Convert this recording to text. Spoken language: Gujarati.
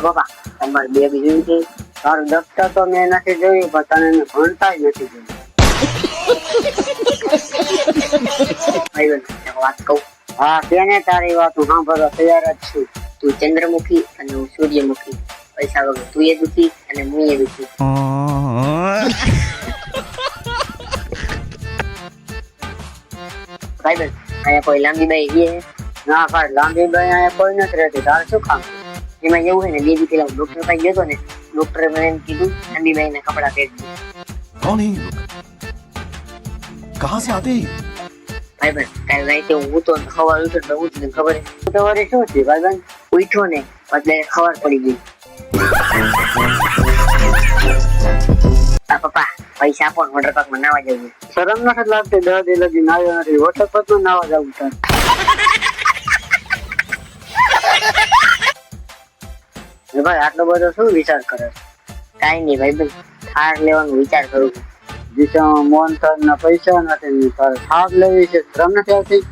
બાપા તમારે બે બીજું છે તારું દફતર તો મેં નથી જોયું પણ તને એને ભણતા જ નથી જોયું. ભાઈબંધ એક વાત કહું? હા તેને તારી વાત હું સાંભળવા તૈયાર જ છું. તું ચંદ્રમુખી અને હું સૂર્યમુખી. પૈસા વગર તું એ દુખી અને હું એ દુખી. ભાઈબંધ અહીંયા કોઈ લાંબી બાઈ છે? ના ભાઈ લાંબી બાઈ અહીંયા કોઈ નથી રહેતી. તારે શું કામ? એમાં એવું હોય ને બે દી પેલા ડોક્ટર પાસે ગયો ને, ડોક્ટરે મને એમ કીધું લાંબી બાઈ ના કપડા પહેરજો. कौन है ये लोग? कहाँ से आते हैं? ભાઈબંધ કાલે રાતે હું ઉઠો ને સવાર ઉઠો તો ઉઠી ને ખબર સવારે શું છે ભાઈબંધ? ઉઠ્યો ને એટલે ખબર પડી ગઈ. પપ્પા પૈસા આપો ને વોટર પાર્ક માં નાવા જવું. શરમ નથી લાગતી? 10 દી લગી નાયો નથી. વોટર પાર્ક માં નાવા જવું તાર. ભાઈ આટલો બધો શું વિચાર કરે? કાઈ નહીં ભાઈબંધ, થાર લેવાનો વિચાર કરું છું. જીચામાં મોહન ના પૈસા નથી, થાર લેવી છે, શરમ નથી આવતી?